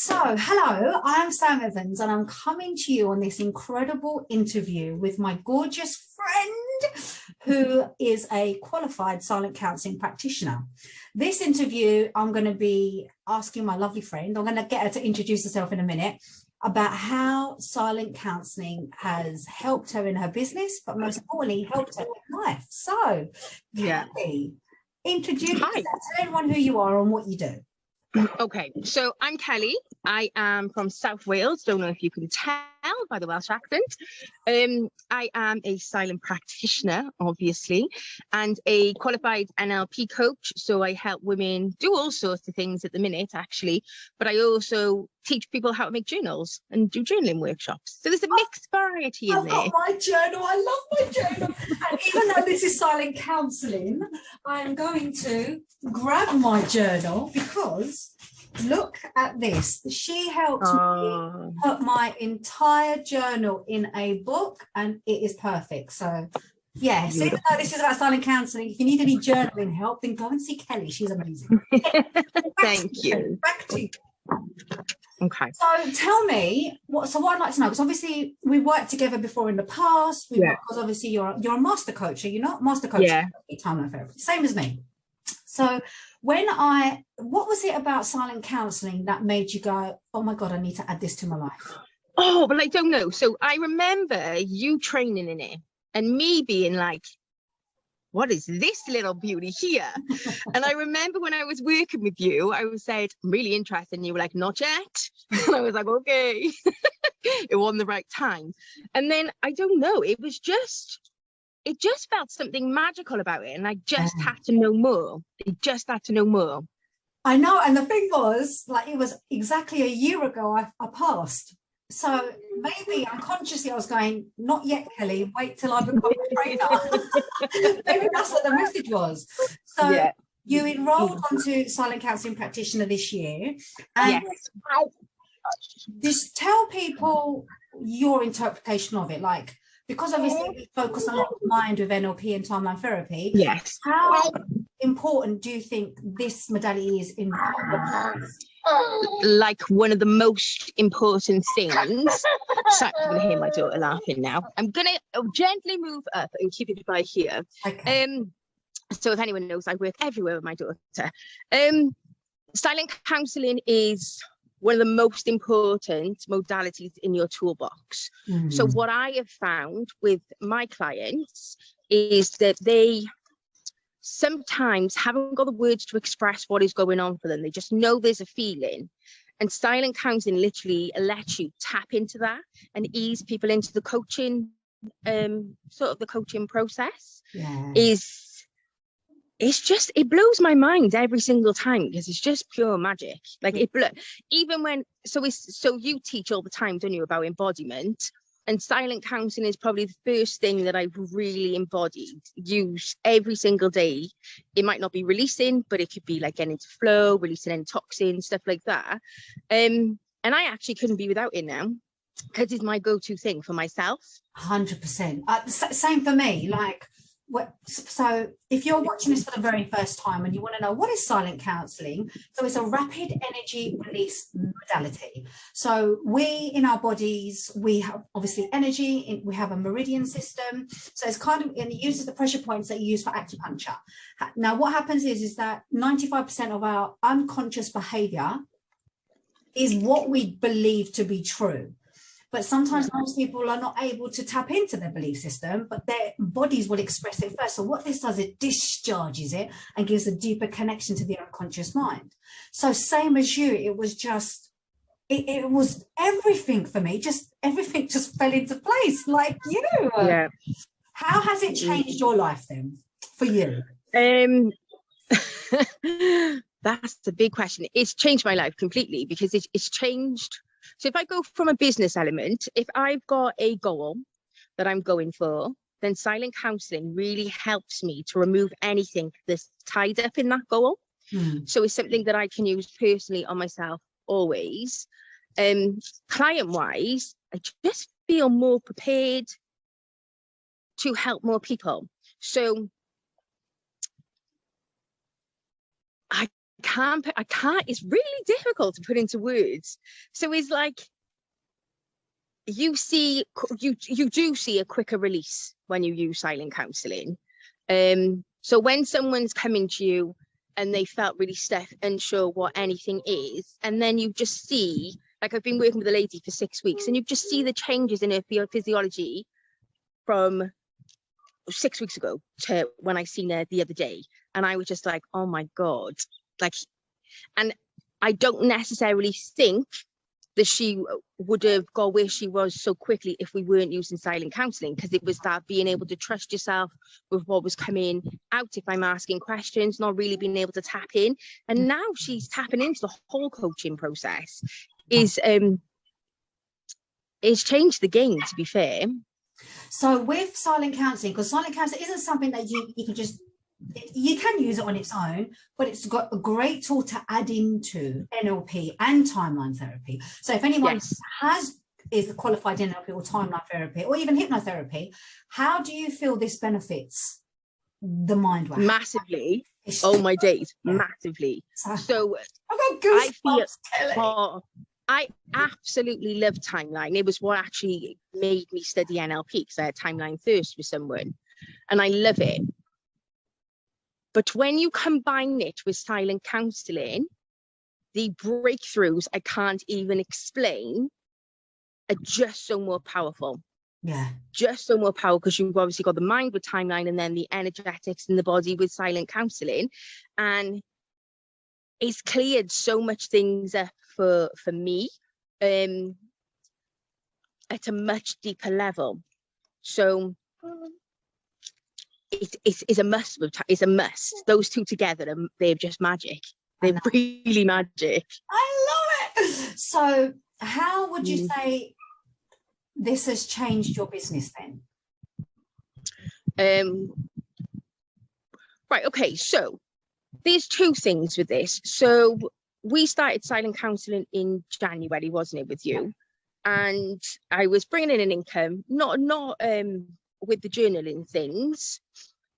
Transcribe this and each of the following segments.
So, hello, I'm Sam Evans, and I'm coming to you on this incredible interview with my gorgeous friend, who is a qualified silent counselling practitioner. This interview, I'm going to be asking my lovely friend, I'm going to get her to introduce herself in a minute, about how silent counselling has helped her in her business, but most importantly, helped her in life. So, Kellie, introduce yourself, tell everyone who you are and what you do. Okay, so I'm Kellie. I am from South Wales. Don't know if you can tell by the Welsh accent. I am a silent practitioner, obviously, and a qualified NLP coach. So I help women do all sorts of things at the minute, actually. But I also teach people how to make journals and do journaling workshops. So there's a mixed variety in there. I've got my journal. I love my journal. And even though this is silent counselling, I'm going to grab my journal because look at this. She helped me put my entire journal in a book, and it is perfect. So, yeah, so even though this is about silent counselling, if you need any journaling help, then go and see Kellie. She's amazing. Thank you. Back to you. Okay. So tell me, what I'd like to know, because obviously we worked together before in the past, because obviously you're a master coach, you're not master coach, timeline therapy, same as me. So what was it about silent counselling that made you go, oh my God, I need to add this to my life? Oh, but I don't know. So I remember you training in it and me being like, what is this little beauty here? And I remember when I was working with you, I was said, I'm really interested. And you were like, not yet. And I was like, okay. It wasn't the right time. And then I don't know, it just felt something magical about it. And I just had to know more. I know. And the thing was, like, it was exactly a year ago I passed. So maybe unconsciously I was going, not yet, Kellie, wait till I become a trainer. Maybe that's what the message was. So you enrolled onto silent counselling practitioner this year. And just tell people your interpretation of it. Like, because obviously we focus a lot on mind with NLP and timeline therapy. Yes. How important do you think this modality is in? Like one of the most important things. So I'm going to hear my daughter laughing now. I'm going to gently move up and keep it by here. Okay. So if anyone knows, I work everywhere with my daughter. Silent counselling is one of the most important modalities in your toolbox. So what I have found with my clients is that they sometimes haven't got the words to express what is going on for them. They just know there's a feeling. And silent counselling literally lets you tap into that and ease people into the coaching, sort of the coaching process. It blows my mind every single time because it's just pure magic. Like even when, so you teach all the time, don't you, about embodiment? And silent counselling is probably the first thing that I've really use every single day. It might not be releasing, but it could be like getting into flow, releasing any toxins, stuff like that. And I actually couldn't be without it now because it's my go-to thing for myself. 100%. Same for me. Like, so if you're watching this for the very first time and you want to know what is silent counselling, so it's a rapid energy release modality. So we, in our bodies, we have obviously energy, we have a meridian system. So it's kind of, and it uses the pressure points that you use for acupuncture. Now, what happens is that 95% of our unconscious behaviour is what we believe to be true. But sometimes most people are not able to tap into their belief system, but their bodies will express it first. So what this does, it discharges it and gives a deeper connection to the unconscious mind. So same as you, it was just, it was everything for me. Just everything just fell into place like you. Yeah. How has it changed your life then for you? That's the big question. It's changed my life completely because it's changed. So if I go from a business element, if I've got a goal that I'm going for, then silent counselling really helps me to remove anything that's tied up in that goal. So it's something that I can use personally on myself always. Client-wise, I just feel more prepared to help more people. So I can't, it's really difficult to put into words. So it's like, you do see a quicker release when you use silent counselling. So when someone's coming to you and they felt really unsure what anything is, and then you just see, like, I've been working with a lady for 6 weeks, and you just see the changes in her physiology from 6 weeks ago to when I seen her the other day, and I was just like, oh my God, like, and I don't necessarily think that she would have got where she was so quickly if we weren't using silent counselling, because it was that being able to trust yourself with what was coming out. If I'm asking questions, not really being able to tap in, and now she's tapping into the whole coaching process. Is changed the game, to be fair. So with silent counselling, because silent counselling isn't something that you can just, you can use it on its own, but it's got a great tool to add into NLP and timeline therapy. So if anyone is qualified in NLP or timeline therapy or even hypnotherapy, how do you feel this benefits the mind work? Massively. Oh my days, massively. So I absolutely love timeline. It was what actually made me study NLP, because I had timeline first with someone, and I love it. But when you combine it with silent counselling, the breakthroughs I can't even explain are just so more powerful. Yeah. Just so more powerful, because you've obviously got the mind with timeline and then the energetics in the body with silent counselling. And it's cleared so much things up for me at a much deeper level. So it's a must. It's a must. Those two together, they're just magic. They're really magic. I love it. So how would you say this has changed your business then? Right, okay, so there's two things with this. So we started silent counselling in January, wasn't it, with you? And I was bringing in an income, not with the journaling things,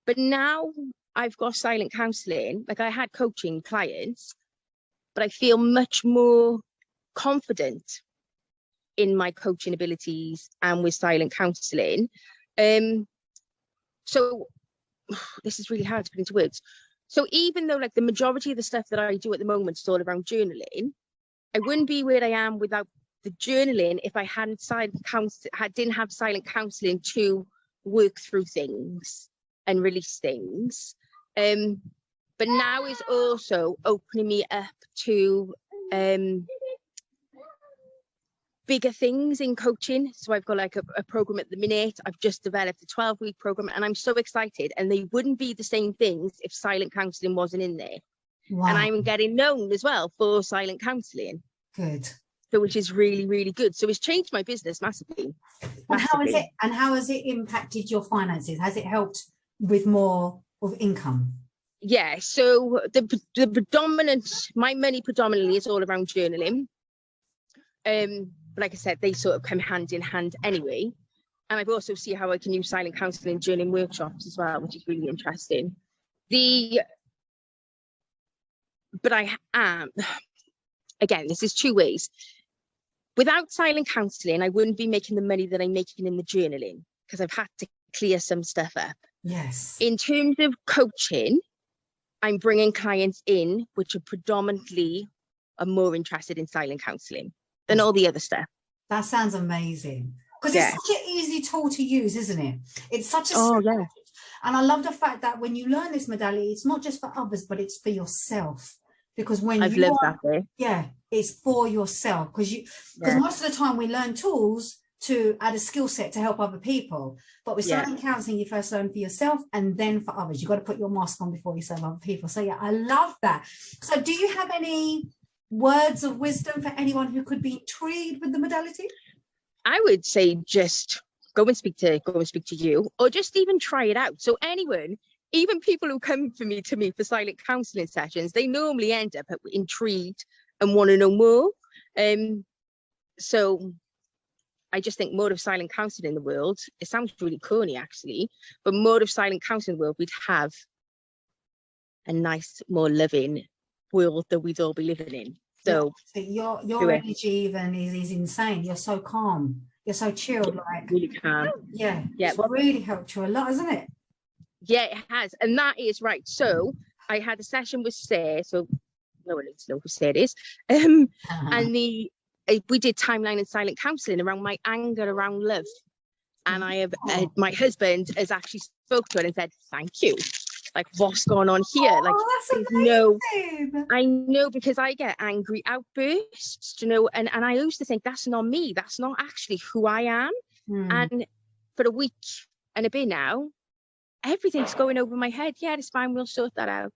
but now I've got silent counselling. Like, I had coaching clients, but I feel much more confident in my coaching abilities and with silent counselling. So this is really hard to put into words. So even though, like, the majority of the stuff that I do at the moment is all around journaling, I wouldn't be where I am without the journaling if I didn't have silent counselling to work through things and release things. But now is also opening me up to bigger things in coaching. So I've got like a program at the minute. I've just developed a 12-week program, and I'm so excited. And they wouldn't be the same things if silent counselling wasn't in there. Wow. And I'm getting known as well for silent counselling. Good. So, which is really, really good. So it's changed my business massively. And how has it impacted your finances? Has it helped with more of income? Yeah. So the predominant, my money predominantly is all around journaling. But like I said, they sort of come hand in hand anyway. And I've also seen how I can use silent counselling journaling workshops as well, which is really interesting. But I am, again, this is two ways. Without silent counselling, I wouldn't be making the money that I'm making in the journaling, because I've had to clear some stuff up. Yes. In terms of coaching, I'm bringing clients in which are predominantly more interested in silent counselling than all the other stuff. That sounds amazing. Because it's such an easy tool to use, isn't it? It's such a and I love the fact that when you learn this modality, it's not just for others, but it's for yourself. Because when I've lived that way. Yeah, it's for yourself. Because most of the time we learn tools to add a skill set to help other people. But with silent counselling, you first learn for yourself and then for others. You've got to put your mask on before you serve other people. So yeah, I love that. So do you have any words of wisdom for anyone who could be intrigued with the modality? I would say just go and speak to you, or just even try it out. So anyone, even people who come to me for silent counselling sessions, they normally end up intrigued and want to know more. So I just think more of silent counselling in the world, it sounds really corny actually, but more of silent counselling in the world, we'd have a nice, more loving world that we'd all be living in. So your energy even is insane. You're so calm. You're so chilled. Like really calm. Yeah. It's really helped you a lot, hasn't it? Yeah, it has. And that is right. So I had a session with Sarah. So no one needs to know who Sarah is. And we did timeline and silent counselling around my anger around love. And I have my husband has actually spoke to her and said, thank you. Like, what's going on here? Like, that's amazing. I know, because I get angry outbursts, you know, and I used to think that's not me. That's not actually who I am. And for a week and a bit now, everything's going over my head. Yeah, it's fine. We'll sort that out.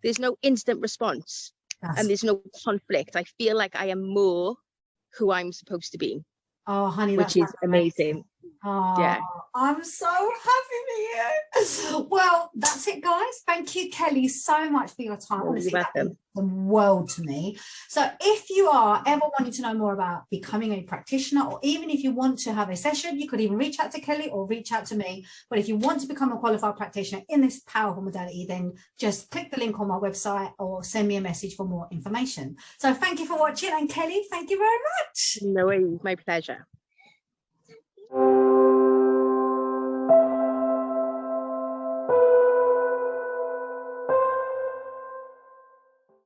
There's no instant response and there's no conflict. I feel like I am more who I'm supposed to be. Oh, honey, which is amazing. Oh, yeah, I'm so happy for you. Well, that's it, guys. Thank you, Kellie, so much for your time. Honestly, that means the world to me. So if you are ever wanting to know more about becoming a practitioner, or even if you want to have a session, you could even reach out to Kellie or reach out to me. But if you want to become a qualified practitioner in this powerful modality, then just click the link on my website or send me a message for more information. So thank you for watching, and Kellie, thank you very much. No worries, my pleasure.